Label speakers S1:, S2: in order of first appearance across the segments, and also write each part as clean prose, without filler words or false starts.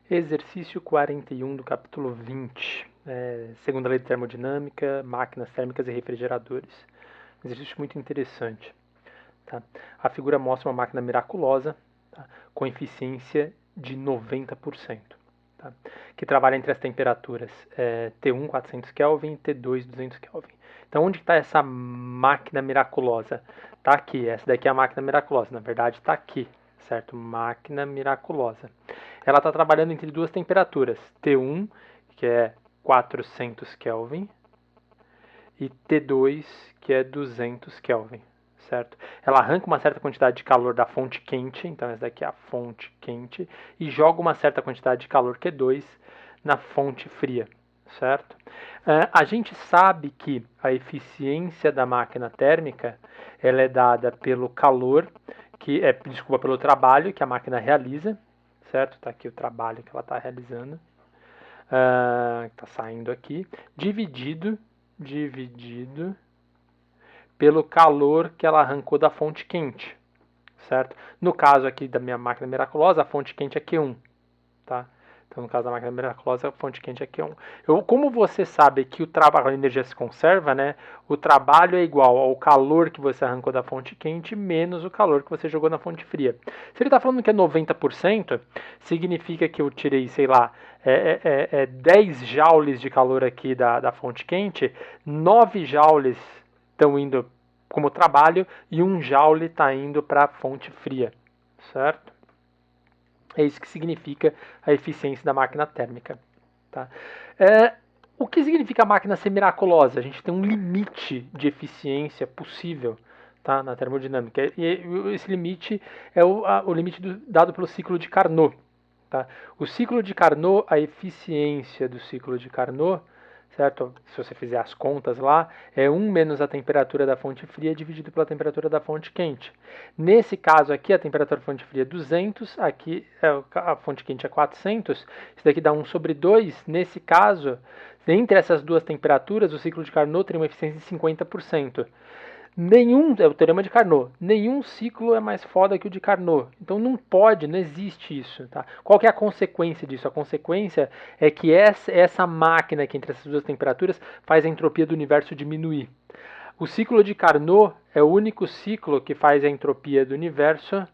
S1: Exercício 41 do capítulo 20, segunda lei de termodinâmica, máquinas térmicas e refrigeradores. Exercício muito interessante. Tá? A figura mostra uma máquina miraculosa, tá? Com eficiência de 90%, tá? Que trabalha entre as temperaturas T1 400 Kelvin e T2 200 Kelvin. Então, onde está essa máquina miraculosa? Está aqui, essa daqui é a máquina miraculosa, na verdade está aqui, certo? Máquina miraculosa. Ela está trabalhando entre duas temperaturas, T1, que é 400 Kelvin, e T2, que é 200 Kelvin, certo? Ela arranca uma certa quantidade de calor da fonte quente, então essa daqui é a fonte quente, e joga uma certa quantidade de calor Q2 na fonte fria, certo? A gente sabe que a eficiência da máquina térmica ela é dada pelo calor, pelo trabalho que a máquina realiza, certo? Está aqui o trabalho que ela está realizando, está saindo aqui, dividido pelo calor que ela arrancou da fonte quente, certo? No caso aqui da minha máquina miraculosa, a fonte quente é Q1, tá? Então, no caso da máquina miraculosa, a fonte quente é Q1. Como você sabe que o trabalho, a energia se conserva, né? O trabalho é igual ao calor que você arrancou da fonte quente menos o calor que você jogou na fonte fria. Se ele está falando que é 90%, significa que eu tirei, sei lá, 10 joules de calor aqui da fonte quente, 9 joules estão indo como trabalho e 1 joule está indo para a fonte fria, certo? É isso que significa a eficiência da máquina térmica. Tá? O que significa a máquina ser miraculosa? A gente tem um limite de eficiência possível, tá, na termodinâmica. E esse limite é o limite dado pelo ciclo de Carnot. Tá? O ciclo de Carnot, a eficiência do ciclo de Carnot, certo? Se você fizer as contas lá, é 1 menos a temperatura da fonte fria dividido pela temperatura da fonte quente. Nesse caso aqui, a temperatura da fonte fria é 200, aqui a fonte quente é 400, isso daqui dá 1 sobre 2. Nesse caso, entre essas duas temperaturas, o ciclo de Carnot teria uma eficiência de 50%. É o teorema de Carnot. Nenhum ciclo é mais foda que o de Carnot. Então não existe isso. Tá? Qual que é a consequência disso? A consequência é que essa máquina que entre essas duas temperaturas faz a entropia do universo diminuir. O ciclo de Carnot é o único ciclo que faz a entropia do universo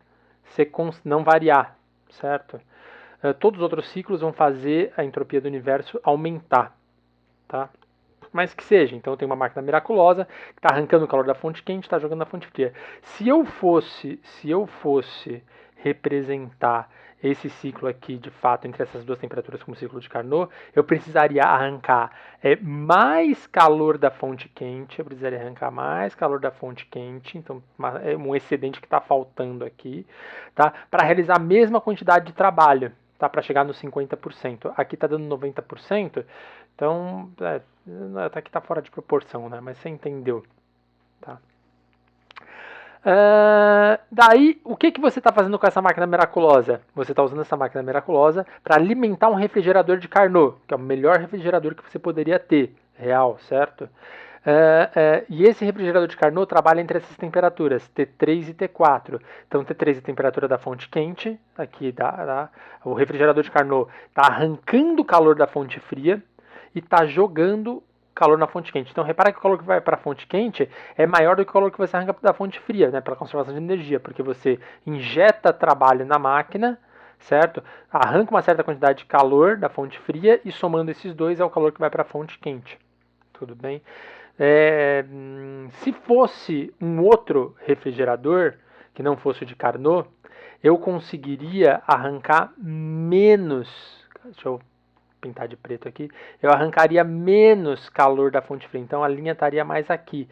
S1: não variar, certo? Todos os outros ciclos vão fazer a entropia do universo aumentar, tá? Mas que seja, então tem uma máquina miraculosa que está arrancando o calor da fonte quente, está jogando na fonte fria. Se eu fosse representar esse ciclo aqui, de fato, entre essas duas temperaturas como ciclo de Carnot, eu precisaria arrancar mais calor da fonte quente, então é um excedente que está faltando aqui, tá? Para realizar a mesma quantidade de trabalho, tá? Para chegar nos 50%. Aqui está dando 90%, então até que está fora de proporção, né? Mas você entendeu, tá? Daí, o que você está fazendo com essa máquina miraculosa? Você está usando essa máquina miraculosa para alimentar um refrigerador de Carnot, que é o melhor refrigerador que você poderia ter, real, certo? E esse refrigerador de Carnot trabalha entre essas temperaturas, T3 e T4. Então, T3 é a temperatura da fonte quente, aqui o refrigerador de Carnot está arrancando o calor da fonte fria e está jogando calor na fonte quente. Então, repara que o calor que vai para a fonte quente é maior do que o calor que você arranca da fonte fria, né, pela conservação de energia, porque você injeta trabalho na máquina, certo? Arranca uma certa quantidade de calor da fonte fria e somando esses dois é o calor que vai para a fonte quente. Tudo bem? Se fosse um outro refrigerador, que não fosse o de Carnot, eu conseguiria arrancar menos. Deixa eu pintar de preto aqui, eu arrancaria menos calor da fonte fria, então a linha estaria mais aqui.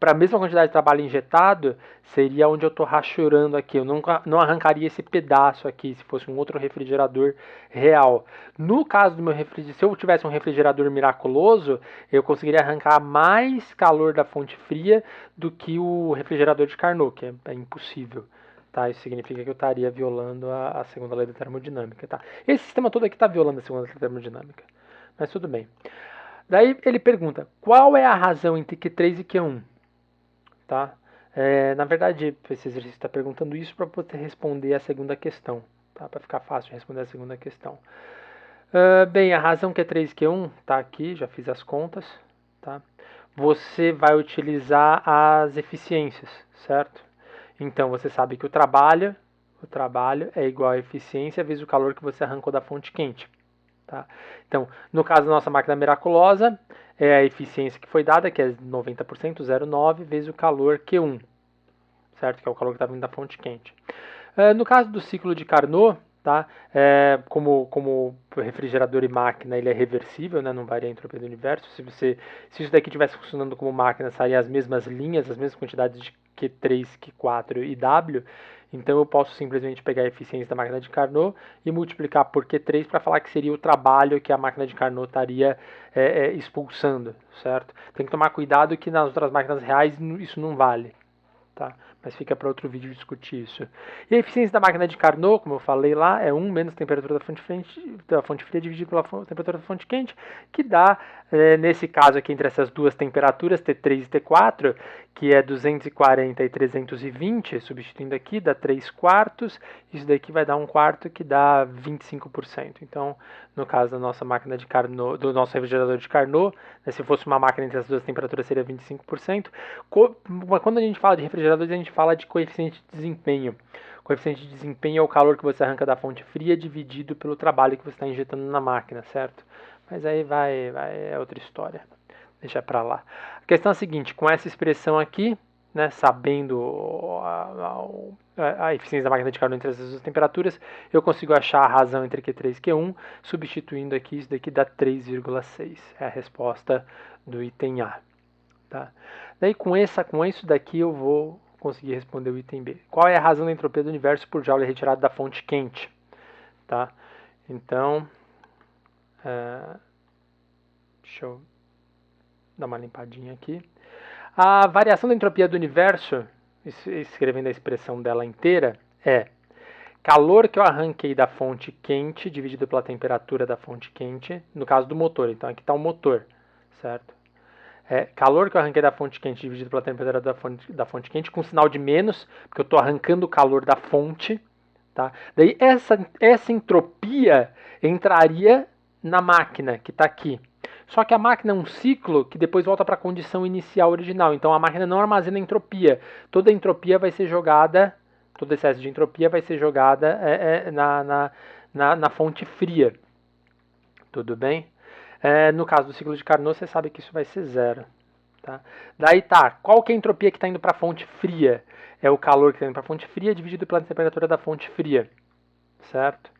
S1: Para a mesma quantidade de trabalho injetado, seria onde eu estou rachurando aqui, eu não arrancaria esse pedaço aqui, se fosse um outro refrigerador real. No caso do meu refrigerador, se eu tivesse um refrigerador miraculoso, eu conseguiria arrancar mais calor da fonte fria do que o refrigerador de Carnot, que é impossível. Tá, isso significa que eu estaria violando a segunda lei da termodinâmica. Tá? Esse sistema todo aqui está violando a segunda lei da termodinâmica. Mas tudo bem. Daí ele pergunta, qual é a razão entre Q3 e Q1? Tá? Na verdade, esse exercício está perguntando isso para poder responder a segunda questão. tá? Para ficar fácil de responder a segunda questão. Bem, a razão Q3 e Q1 está aqui, já fiz as contas, tá? Você vai utilizar as eficiências, certo? Então, você sabe que o trabalho é igual a eficiência vezes o calor que você arrancou da fonte quente. Tá? Então, no caso da nossa máquina miraculosa, é a eficiência que foi dada, que é 90%, 0,9, vezes o calor Q1, certo? Que é o calor que está vindo da fonte quente. No caso do ciclo de Carnot, tá? Como refrigerador e máquina, ele é reversível, né? Não varia a entropia do universo. Se isso daqui estivesse funcionando como máquina, sairiam as mesmas linhas, as mesmas quantidades de Q3, Q4 e W. Então eu posso simplesmente pegar a eficiência da máquina de Carnot e multiplicar por Q3 para falar que seria o trabalho que a máquina de Carnot estaria expulsando, certo? Tem que tomar cuidado que nas outras máquinas reais isso não vale. Tá? Mas fica para outro vídeo discutir isso. E a eficiência da máquina de Carnot, como eu falei lá, é 1 menos a temperatura da fonte fria dividido pela temperatura da fonte quente, que dá, nesse caso aqui, entre essas duas temperaturas, T3 e T4, que é 240 e 320, substituindo aqui, dá 3 quartos, isso daqui vai dar 1 quarto, que dá 25%. Então, no caso da nossa máquina de Carnot, do nosso refrigerador de Carnot, né, se fosse uma máquina entre as duas temperaturas, seria 25%. Quando a gente fala de refrigeradores, a gente fala de coeficiente de desempenho. Coeficiente de desempenho é o calor que você arranca da fonte fria dividido pelo trabalho que você está injetando na máquina, certo? Mas aí é outra história. Deixa para lá. A questão é a seguinte, com essa expressão aqui, né, sabendo a eficiência da máquina de Carnot entre as duas temperaturas, eu consigo achar a razão entre Q3 e Q1, substituindo aqui, isso daqui dá 3,6. É a resposta do item A. Tá? Daí com isso daqui eu vou conseguir responder o item B. Qual é a razão da entropia do universo por Joule retirado da fonte quente? Tá? Então, deixa eu dar uma limpadinha aqui. A variação da entropia do universo, escrevendo a expressão dela inteira, é calor que eu arranquei da fonte quente dividido pela temperatura da fonte quente, no caso do motor. Então aqui está o motor, certo? Calor que eu arranquei da fonte quente dividido pela temperatura da fonte quente, com sinal de menos, porque eu estou arrancando o calor da fonte. Tá? Daí essa entropia entraria na máquina, que está aqui. Só que a máquina é um ciclo que depois volta para a condição inicial original. Então a máquina não armazena entropia. Toda a entropia vai ser jogada, todo excesso de entropia vai ser jogada na fonte fria. Tudo bem? No caso do ciclo de Carnot, você sabe que isso vai ser zero. Tá? Daí tá, qual que é a entropia que está indo para a fonte fria? É o calor que está indo para a fonte fria dividido pela temperatura da fonte fria. Certo?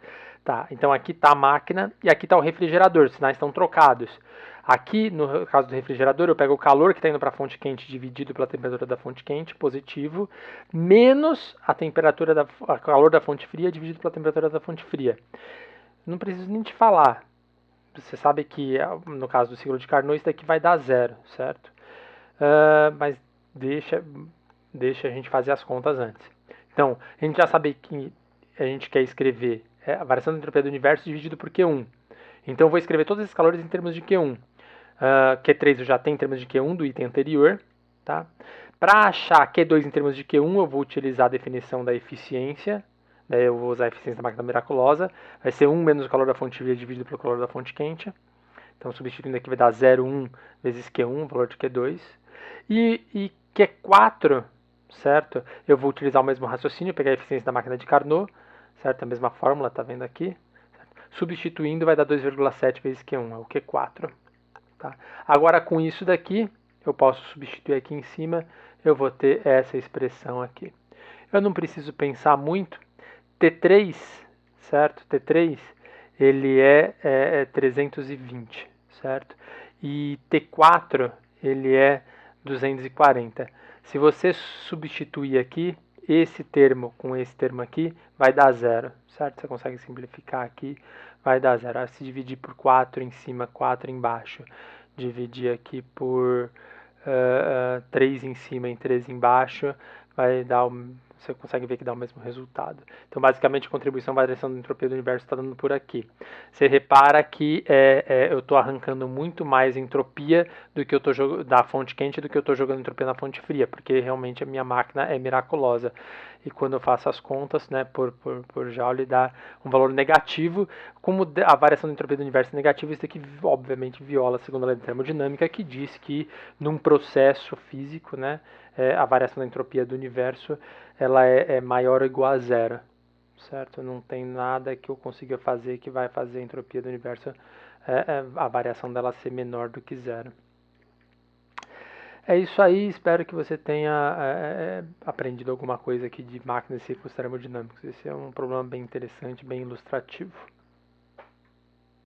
S1: Tá, então aqui está a máquina e aqui está o refrigerador, os sinais estão trocados. Aqui, no caso do refrigerador, eu pego o calor que está indo para a fonte quente dividido pela temperatura da fonte quente, positivo, menos a calor da fonte fria dividido pela temperatura da fonte fria. Não preciso nem te falar. Você sabe que, no caso do ciclo de Carnot, isso daqui vai dar zero, certo? Mas deixa a gente fazer as contas antes. Então, a gente já sabe que a gente quer escrever a variação da entropia do universo dividido por Q1. Então eu vou escrever todos esses calores em termos de Q1. Q3 eu já tenho em termos de Q1 do item anterior. Tá? Para achar Q2 em termos de Q1, eu vou utilizar a definição da eficiência. Daí eu vou usar a eficiência da máquina miraculosa. Vai ser 1 menos o calor da fonte fria dividido pelo calor da fonte quente. Então substituindo aqui vai dar 0,1 vezes Q1, valor de Q2. E Q4, certo? Eu vou utilizar o mesmo raciocínio, pegar a eficiência da máquina de Carnot, certo? A mesma fórmula, tá vendo aqui? Certo? Substituindo vai dar 2,7 vezes Q1, é o Q4. Tá? Agora com isso daqui, eu posso substituir aqui em cima, eu vou ter essa expressão aqui. Eu não preciso pensar muito. T3, certo? T3, ele é 320, certo? E T4, ele é 240. Se você substituir aqui, esse termo com esse termo aqui, vai dar zero, certo? Você consegue simplificar aqui, vai dar zero. Se dividir por 4 em cima, 4 embaixo, dividir aqui por 3 em cima e 3 embaixo, vai dar você consegue ver que dá o mesmo resultado. Então, basicamente, a contribuição à variação da entropia do universo está dando por aqui. Você repara que eu estou arrancando muito mais entropia do que eu da fonte quente do que eu estou jogando entropia na fonte fria, porque realmente a minha máquina é miraculosa. e quando eu faço as contas, né, por Joule dá um valor negativo. Como a variação da entropia do universo é negativa, isso aqui obviamente viola a segunda lei da termodinâmica, que diz que num processo físico, né, a variação da entropia do universo ela é maior ou igual a zero, certo? Não tem nada que eu consiga fazer que vai fazer a entropia do universo, a variação dela ser menor do que zero. É isso aí, espero que você tenha aprendido alguma coisa aqui de máquinas e ciclos termodinâmicos. Esse é um problema bem interessante, bem ilustrativo.